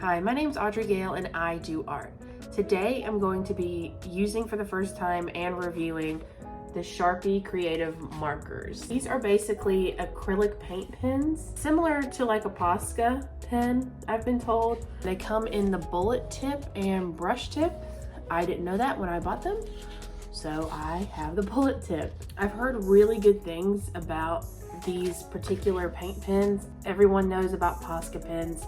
Hi, my name's AudreyGale and I do art. Today I'm going to be using for the first time and reviewing the Sharpie creative markers. These are basically acrylic paint pens, similar to like a Posca pen, I've been told. They come in the bullet tip and brush tip. I didn't know that when I bought them, so I have the bullet tip. I've heard really good things about these particular paint pens. Everyone knows about Posca pens.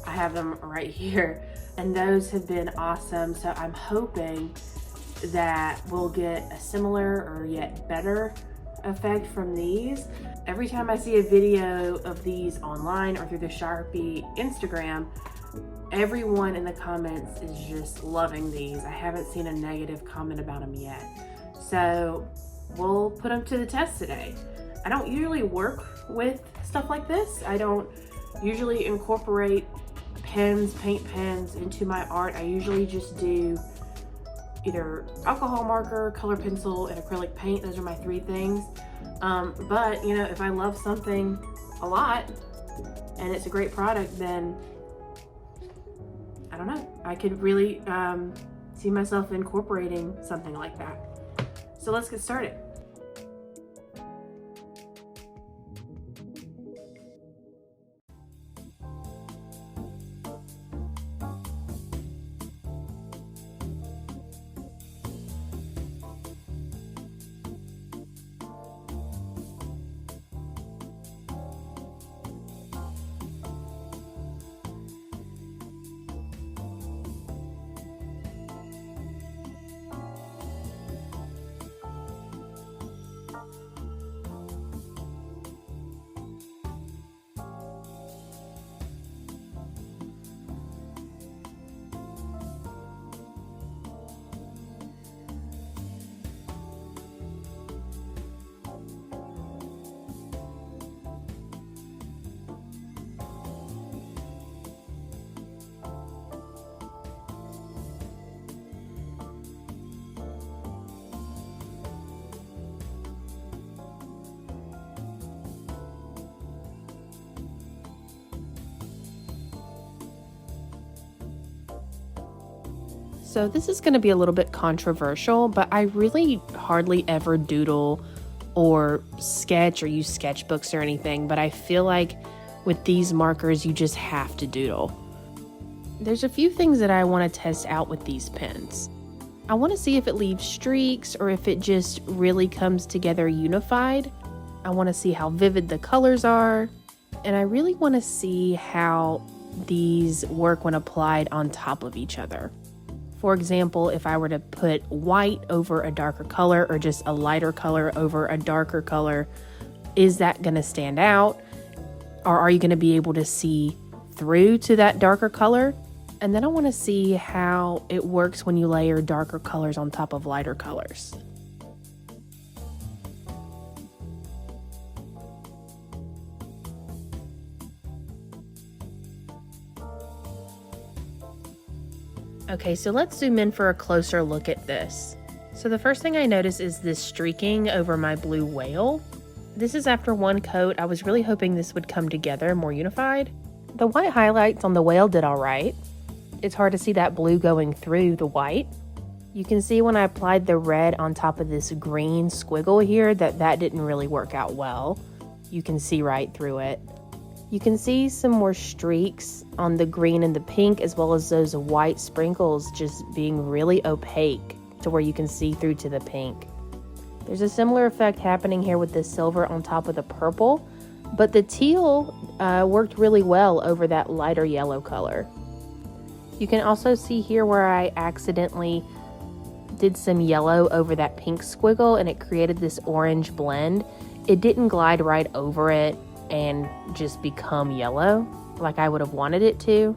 I have them right here, and those have been awesome. So I'm hoping that we'll get a similar or yet better effect from these. Every time I see a video of these online or through the Sharpie Instagram, everyone in the comments is just loving these. I haven't seen a negative comment about them yet. So we'll put them to the test today. I don't usually work with stuff like this. I don't usually incorporate pens, paint pens into my art. I usually just do either alcohol marker, color pencil, and acrylic paint. Those are my three things. But you know, if I love something a lot and it's a great product, then I don't know, I could really see myself incorporating something like that. So let's get started. So this is going to be a little bit controversial, but I really hardly ever doodle or sketch or use sketchbooks or anything, but I feel like with these markers, you just have to doodle. There's a few things that I want to test out with these pens. I want to see if it leaves streaks or if it just really comes together unified. I want to see how vivid the colors are, and I really want to see how these work when applied on top of each other. For example, if I were to put white over a darker color or just a lighter color over a darker color, is that going to stand out? Or are you going to be able to see through to that darker color? And then I want to see how it works when you layer darker colors on top of lighter colors. Okay, so let's zoom in for a closer look at this. So the first thing I notice is this streaking over my blue whale. This is after one coat. I was really hoping this would come together more unified. The white highlights on the whale did all right. It's hard to see that blue going through the white. You can see when I applied the red on top of this green squiggle here that didn't really work out well. You can see right through it. You can see some more streaks on the green and the pink, as well as those white sprinkles just being really opaque to where you can see through to the pink. There's a similar effect happening here with the silver on top of the purple, but the teal worked really well over that lighter yellow color. You can also see here where I accidentally did some yellow over that pink squiggle and it created this orange blend. It didn't glide right over it and just become yellow like I would have wanted it to.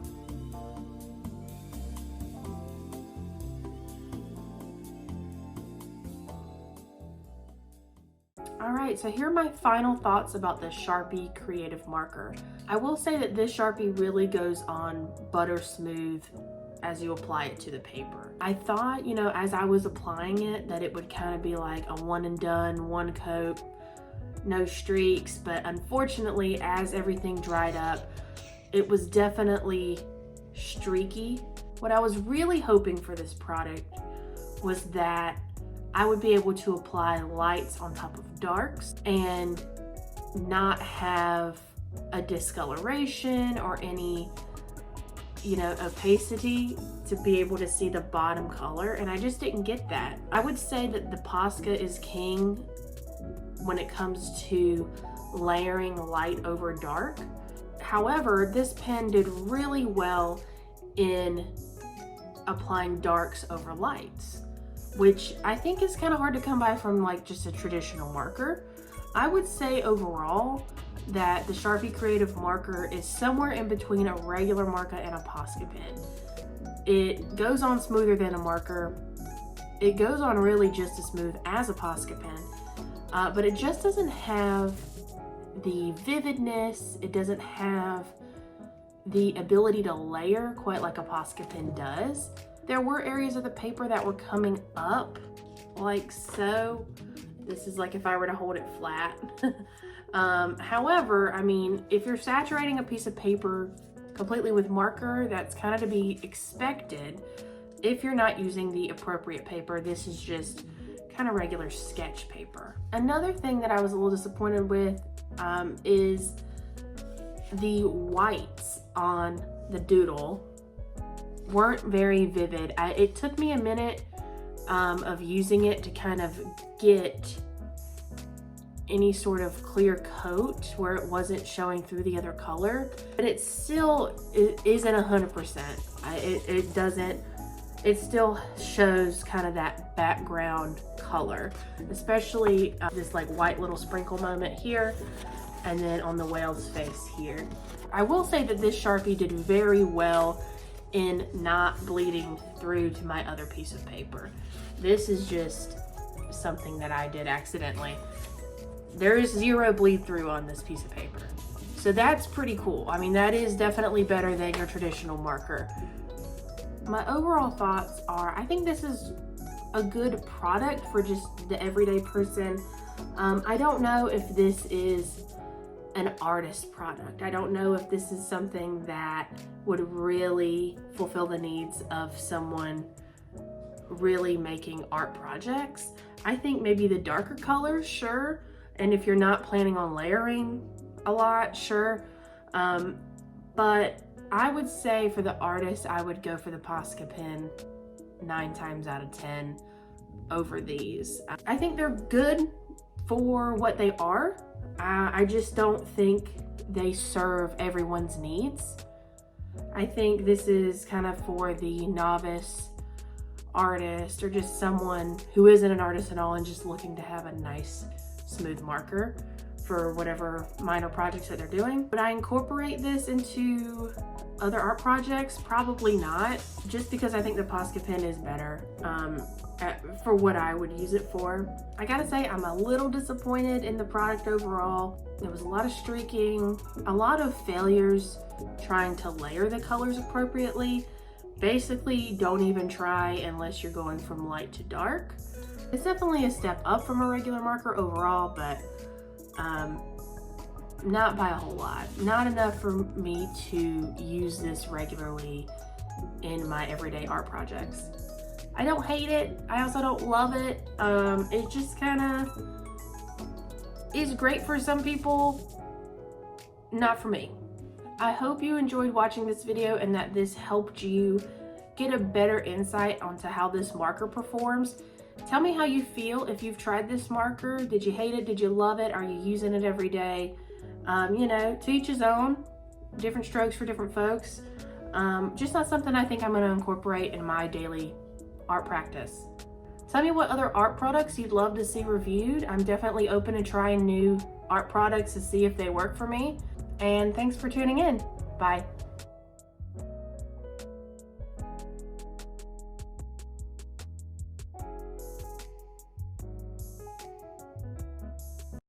Alright, so here are my final thoughts about the Sharpie creative marker. I will say that this Sharpie really goes on butter smooth as you apply it to the paper. I thought, you know, as I was applying it, that it would kind of be like a one and done, one coat, no streaks, but unfortunately, as everything dried up, it was definitely streaky. What I was really hoping for this product was that I would be able to apply lights on top of darks and not have a discoloration or any, you know, opacity to be able to see the bottom color, and I just didn't get that. I would say that the Posca is king when it comes to layering light over dark. However, this pen did really well in applying darks over lights, which I think is kind of hard to come by from like just a traditional marker. I would say overall that the Sharpie Creative Marker is somewhere in between a regular marker and a Posca pen. It goes on smoother than a marker. It goes on really just as smooth as a Posca pen, but it just doesn't have the vividness. It doesn't have the ability to layer quite like a Posca pen does. There were areas of the paper that were coming up like so. This is like if I were to hold it flat. However, I mean, if you're saturating a piece of paper completely with marker, that's kind of to be expected. If you're not using the appropriate paper, this is just kind of regular sketch paper. Another thing that I was a little disappointed with is the whites on the doodle weren't very vivid. It took me a minute of using it to kind of get any sort of clear coat where it wasn't showing through the other color, but it still isn't 100%. It still shows kind of that background color, especially this like white little sprinkle moment here, and then on the whale's face here. I will say that this Sharpie did very well in not bleeding through to my other piece of paper. This is just something that I did accidentally. There is zero bleed through on this piece of paper. So that's pretty cool. I mean, that is definitely better than your traditional marker. My overall thoughts are, I think this is a good product for just the everyday person. I don't know if this is an artist product. I don't know if this is something that would really fulfill the needs of someone really making art projects. I think maybe the darker colors, sure. And if you're not planning on layering a lot, sure. But I would say for the artist, I would go for the Posca pen 9 times out of 10 over these. I think they're good for what they are. I just don't think they serve everyone's needs. I think this is kind of for the novice artist or just someone who isn't an artist at all and just looking to have a nice smooth marker for whatever minor projects that they're doing. Would I incorporate this into other art projects? Probably not, just because I think the Posca pen is better for what I would use it for. I gotta say, I'm a little disappointed in the product overall. There was a lot of streaking, a lot of failures trying to layer the colors appropriately. Basically, don't even try unless you're going from light to dark. It's definitely a step up from a regular marker overall, but not by a whole lot. Not enough for me to use this regularly in my everyday art projects. I don't hate it. I also don't love it. It just kind of is great for some people, not for me. I hope you enjoyed watching this video and that this helped you get a better insight onto how this marker performs. Tell me how you feel if you've tried this marker. Did you hate it? Did you love it? Are you using it every day? You know, to each his own. Different strokes for different folks. Just not something I think I'm going to incorporate in my daily art practice. Tell me what other art products you'd love to see reviewed. I'm definitely open to trying new art products to see if they work for me. And thanks for tuning in. Bye.